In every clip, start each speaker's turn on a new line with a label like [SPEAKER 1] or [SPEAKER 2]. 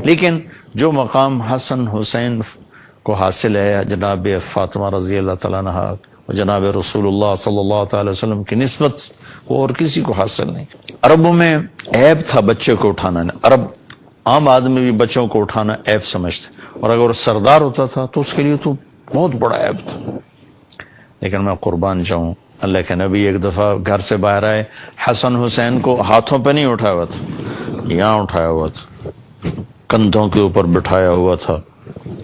[SPEAKER 1] لیکن جو مقام حسن حسین کو حاصل ہے جناب فاطمہ رضی اللہ تعالیٰ عنہ اور جناب رسول اللہ صلی اللہ تعالی وسلم کی نسبت وہ اور کسی کو حاصل نہیں۔ عربوں میں عیب تھا بچے کو اٹھانا، عرب عام آدمی بھی بچوں کو اٹھانا عیب سمجھتے، اور اگر وہ سردار ہوتا تھا تو اس کے لیے تو بہت بڑا عیب تھا۔ لیکن میں قربان جاؤں، اللہ کے نبی ایک دفعہ گھر سے باہر آئے، حسن حسین کو ہاتھوں پہ نہیں اٹھایا ہوا تھا، یہاں اٹھایا ہوا تھا، کندھوں کے اوپر بٹھایا ہوا تھا۔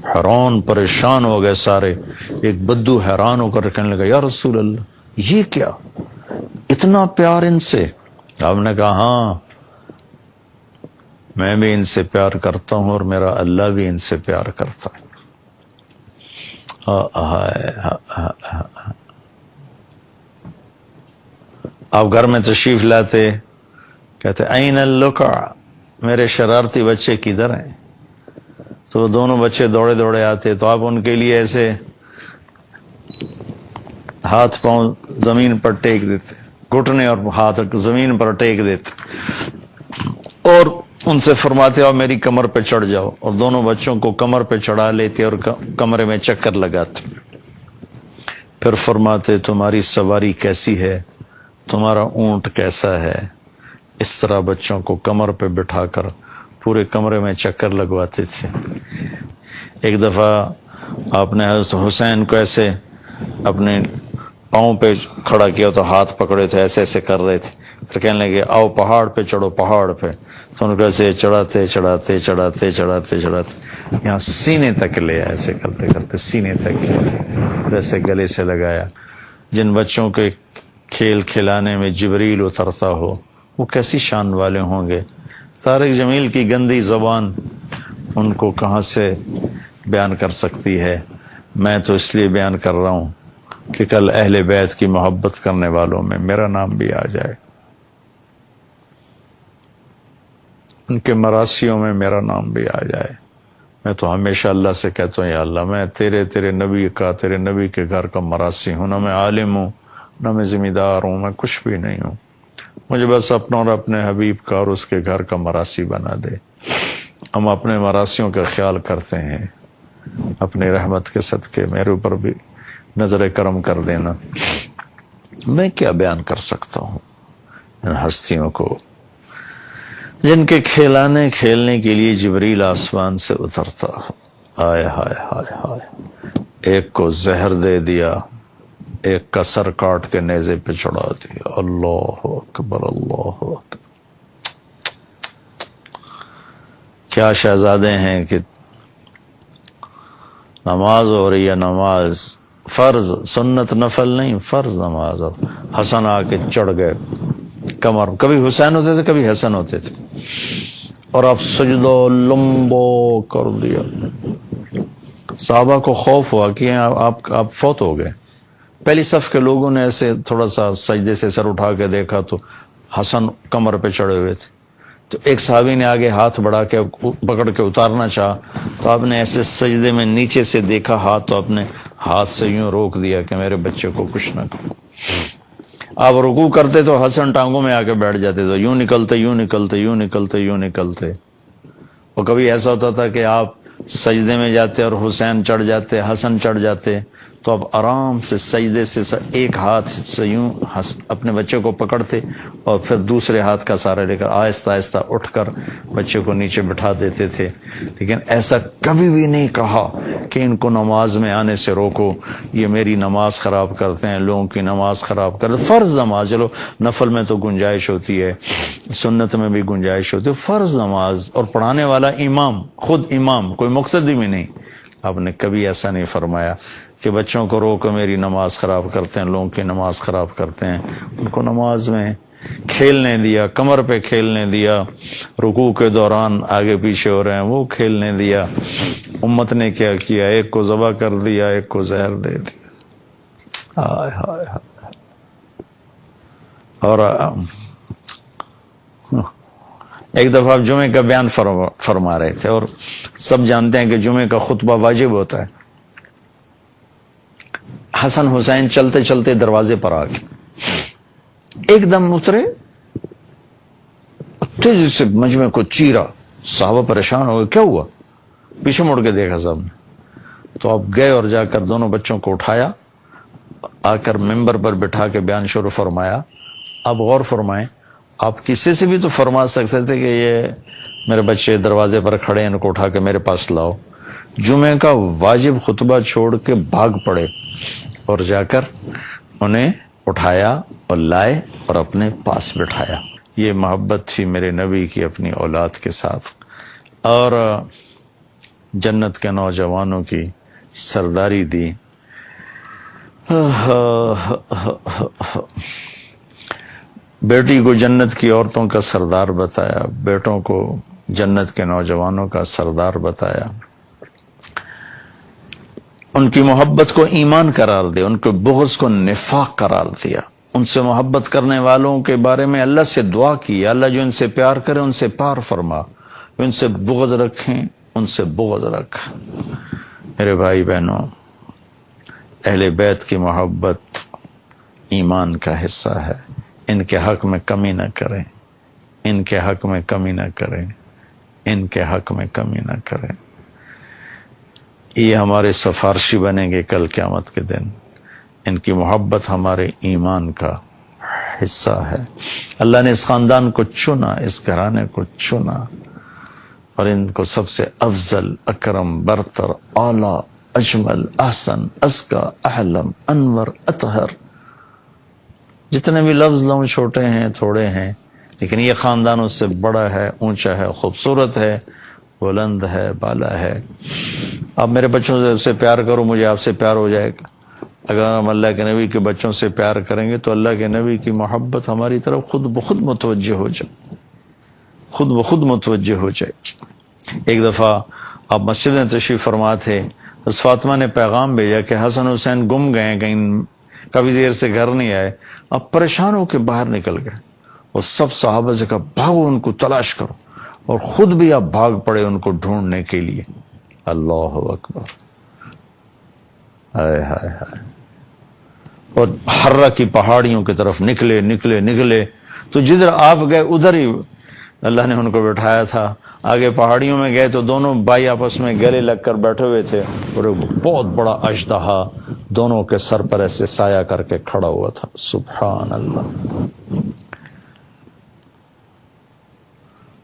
[SPEAKER 1] حیران پریشان ہو گئے سارے، ایک بدو حیران ہو کر کہنے لگا یا رسول اللہ یہ کیا، اتنا پیار ان سے؟ آپ نے کہا ہاں میں بھی ان سے پیار کرتا ہوں اور میرا اللہ بھی ان سے پیار کرتا ہے۔ آپ گھر میں تشریف لاتے، کہتے این اللکع، میرے شرارتی بچے کدھر ہیں؟ تو دونوں بچے دوڑے دوڑے آتے تو آپ ان کے لیے ایسے ہاتھ پاؤں زمین پر ٹیک دیتے، گھٹنے اور ہاتھ زمین پر ٹیک دیتے اور ان سے فرماتے اور میری کمر پہ چڑھ جاؤ، اور دونوں بچوں کو کمر پہ چڑھا لیتے اور کمرے میں چکر لگاتے، پھر فرماتے تمہاری سواری کیسی ہے، تمہارا اونٹ کیسا ہے۔ اس طرح بچوں کو کمر پہ بٹھا کر پورے کمرے میں چکر لگواتے تھے۔ ایک دفعہ آپ نے حضرت حسین کو ایسے اپنے پاؤں پہ کھڑا کیا تو ہاتھ پکڑے تھے، ایسے ایسے کر رہے تھے، پھر کہنے لگے آؤ پہاڑ پہ چڑھو، پہاڑ پہ، تو ان کو ایسے چڑھاتے چڑھاتے چڑھاتے چڑھاتے چڑھاتے یہاں سینے تک لے آیا، ایسے کرتے کرتے سینے تک لے آیا، ایسے گلے سے لگایا۔ جن بچوں کے کھیل کھلانے میں جبریل اترتا ہو وہ کیسی شان والے ہوں گے۔ طارق جمیل کی گندی زبان ان کو کہاں سے بیان کر سکتی ہے؟ میں تو اس لیے بیان کر رہا ہوں کہ کل اہل بیت کی محبت کرنے والوں میں میرا نام بھی آ جائے، ان کے مراسیوں میں میرا نام بھی آ جائے۔ میں تو ہمیشہ اللہ سے کہتا ہوں یا اللہ میں تیرے نبی کا، تیرے نبی کے گھر کا مراسی ہوں، نہ میں عالم ہوں نہ میں ذمہ دار ہوں، میں کچھ بھی نہیں ہوں، مجھے بس اپنا اور اپنے حبیب کا اور اس کے گھر کا مراسی بنا دے۔ ہم اپنے مراسیوں کا خیال کرتے ہیں، اپنی رحمت کے صدقے میرے اوپر بھی نظر کرم کر دینا۔ میں کیا بیان کر سکتا ہوں ان ہستیوں کو جن کے کھیلنے کے لیے جبریل آسمان سے اترتا ہو۔ آئے ہائے ہائے ہائے، ایک کو زہر دے دیا، ایک کا سر کاٹ کے نیزے پہ چڑھا دیا۔ اللہ اکبر اللہ اکبر، کیا شہزادے ہیں کہ نماز ہو رہی ہے، نماز فرض، سنت نفل نہیں، فرض نماز، اور حسن آ کے چڑھ گئے کمر، کبھی حسین ہوتے تھے کبھی حسن ہوتے تھے، اور آپ سجدہ لمبو کر دیا۔ صحابہ کو خوف ہوا کہ آپ فوت ہو گئے۔ پہلی صف کے لوگوں نے ایسے تھوڑا سا سجدے سے سر اٹھا کے دیکھا تو حسن کمر پہ چڑھے ہوئے تھے، تو ایک صحابی نے آگے ہاتھ بڑھا کے پکڑ کے اتارنا چاہا تو آپ نے ایسے سجدے میں نیچے سے دیکھا ہاتھ، تو اپنے ہاتھ سے یوں روک دیا کہ میرے بچے کو کچھ نہ کرو۔ آپ رکوع کرتے تو حسن ٹانگوں میں آ کے بیٹھ جاتے، تو یوں نکلتے یوں نکلتے یوں نکلتے یوں نکلتے۔ اور کبھی ایسا ہوتا تھا کہ آپ سجدے میں جاتے اور حسین چڑھ جاتے، حسن چڑھ جاتے، تو اب آرام سے سجدے سے ایک ہاتھ سے یوں اپنے بچے کو پکڑتے اور پھر دوسرے ہاتھ کا سہارا لے کر آہستہ آہستہ اٹھ کر بچے کو نیچے بٹھا دیتے تھے۔ لیکن ایسا کبھی بھی نہیں کہا کہ ان کو نماز میں آنے سے روکو، یہ میری نماز خراب کرتے ہیں، لوگوں کی نماز خراب کرتے۔ فرض نماز، چلو نفل میں تو گنجائش ہوتی ہے، سنت میں بھی گنجائش ہوتی ہے، فرض نماز اور پڑھانے والا امام، خود امام، کوئی مقتدی بھی نہیں۔ آپ نے کبھی ایسا نہیں فرمایا کہ بچوں کو روکو میری نماز خراب کرتے ہیں، لوگوں کی نماز خراب کرتے ہیں۔ ان کو نماز میں کھیلنے دیا، کمر پہ کھیلنے دیا، رکوع کے دوران آگے پیچھے ہو رہے ہیں وہ کھیلنے دیا۔ امت نے کیا کیا، ایک کو ذبح کر دیا، ایک کو زہر دے دیا۔ ہائے ہائے ہائے۔ اور ایک دفعہ آپ جمعے کا بیان فرما رہے تھے، اور سب جانتے ہیں کہ جمعے کا خطبہ واجب ہوتا ہے۔ حسن حسین چلتے چلتے دروازے پر آ گئے، ایک دم اترے، تیزی سے مجمع کو چیرا، صحابہ پریشان ہو گئے, کیا ہوا؟ پیچھے مڑ کے دیکھا سب نے. تو آپ گئے اور جا کر دونوں بچوں کو اٹھایا, آ کر ممبر پر بٹھا کے بیان شروع فرمایا. آپ غور فرمائیں, آپ کسی سے بھی تو فرما سکتے تھے کہ یہ میرے بچے دروازے پر کھڑے ہیں, ان کو اٹھا کے میرے پاس لاؤ. جمعے کا واجب خطبہ چھوڑ کے بھاگ پڑے اور جا کر انہیں اٹھایا اور لائے اور اپنے پاس بٹھایا. یہ محبت تھی میرے نبی کی اپنی اولاد کے ساتھ. اور جنت کے نوجوانوں کی سرداری دی. بیٹی کو جنت کی عورتوں کا سردار بتایا, بیٹوں کو جنت کے نوجوانوں کا سردار بتایا. ان کی محبت کو ایمان قرار دیا, ان کے بغض کو نفاق قرار دیا. ان سے محبت کرنے والوں کے بارے میں اللہ سے دعا کی, اللہ جو ان سے پیار کرے ان سے پیار فرما, جو ان سے بغض رکھیں ان سے بغض رکھ. میرے بھائی بہنوں, اہل بیت کی محبت ایمان کا حصہ ہے. ان کے حق میں کمی نہ کریں, ان کے حق میں کمی نہ کریں, ان کے حق میں کمی نہ کریں. یہ ہمارے سفارشی بنیں گے کل قیامت کے دن. ان کی محبت ہمارے ایمان کا حصہ ہے. اللہ نے اس خاندان کو چنا, اس گھرانے کو چنا, اور ان کو سب سے افضل, اکرم, برتر, اعلی, اجمل, احسن, ازکا, احلم, انور, اطہر, جتنے بھی لفظ لوں چھوٹے ہیں, تھوڑے ہیں, لیکن یہ خاندان اس سے بڑا ہے, اونچا ہے, خوبصورت ہے, بلند ہے, بالا ہے. آپ میرے بچوں سے پیار کرو, مجھے آپ سے پیار ہو جائے گا. اگر ہم اللہ کے نبی کے بچوں سے پیار کریں گے تو اللہ کے نبی کی محبت ہماری طرف خود بخود متوجہ ہو جائے, خود بخود متوجہ ہو جائے. ایک دفعہ آپ مسجد میں تشریف فرما تھے, حضرت فاطمہ نے پیغام بھیجا کہ حسن حسین گم گئے, کہیں کافی دیر سے گھر نہیں آئے. آپ پریشان ہو کے باہر نکل گئے اور سب صحابہ سے کہا بھاگو ان کو تلاش کرو, اور خود بھی آپ بھاگ پڑے ان کو ڈھونڈنے کے لیے. اللہ اکبر, ہائے ہائے ہائے. اور حرہ کی پہاڑیوں کی طرف نکلے نکلے نکلے, تو جدھر آپ گئے ادھر ہی اللہ نے ان کو بٹھایا تھا. آگے پہاڑیوں میں گئے تو دونوں بھائی آپس میں گلے لگ کر بیٹھے ہوئے تھے, اور ایک بہت بڑا اژدہا دونوں کے سر پر ایسے سایہ کر کے کھڑا ہوا تھا. سبحان اللہ.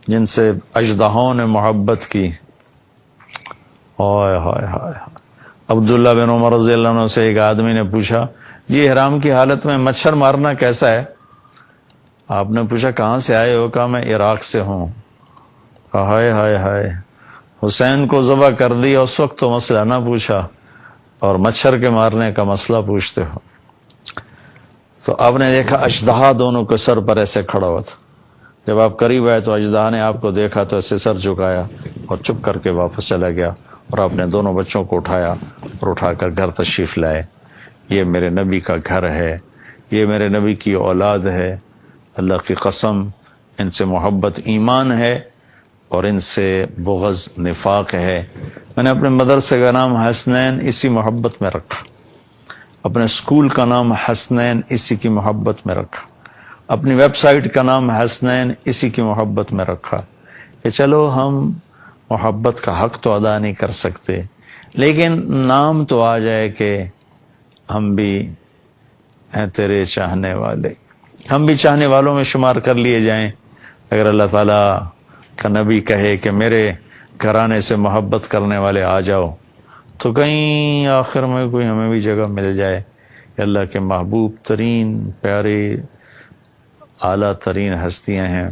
[SPEAKER 1] جن سے اژدہاؤں نے محبت کی. ہائے ہائے ہائے. عبداللہ بن عمر رضی اللہ عنہ سے ایک آدمی نے پوچھا, جی احرام کی حالت میں مچھر مارنا کیسا ہے؟ آپ نے پوچھا کہاں سے آئے ہو؟ کہا میں عراق سے ہوں. کہا ہائے ہائے ہائے, حسین کو ذبح کر دیا اس وقت تو مسئلہ نہ پوچھا, اور مچھر کے مارنے کا مسئلہ پوچھتے ہو. تو آپ نے دیکھا اژدہا دونوں کے سر پر ایسے کھڑا ہوا تھا. جب آپ قریب آئے تو اژدہا نے آپ کو دیکھا تو ایسے سر جھکایا اور چپ کر کے واپس چلا گیا, اور آپ نے دونوں بچوں کو اٹھایا اور اٹھا کر گھر تشریف لائے. یہ میرے نبی کا گھر ہے, یہ میرے نبی کی اولاد ہے. اللہ کی قسم, ان سے محبت ایمان ہے اور ان سے بغض نفاق ہے. میں نے اپنے مدرسے کا نام حسنین اسی محبت میں رکھا, اپنے اسکول کا نام حسنین اسی کی محبت میں رکھا, اپنی ویب سائٹ کا نام حسنین اسی کی محبت میں رکھا, کہ چلو ہم محبت کا حق تو ادا نہیں کر سکتے, لیکن نام تو آ جائے کہ ہم بھی ہیں تیرے چاہنے والے, ہم بھی چاہنے والوں میں شمار کر لیے جائیں. اگر اللہ تعالیٰ کا نبی کہے کہ میرے گھرانے سے محبت کرنے والے آ جاؤ, تو کہیں آخر میں کوئی ہمیں بھی جگہ مل جائے کہ اللہ کے محبوب ترین, پیارے, اعلیٰ ترین ہستیاں ہیں.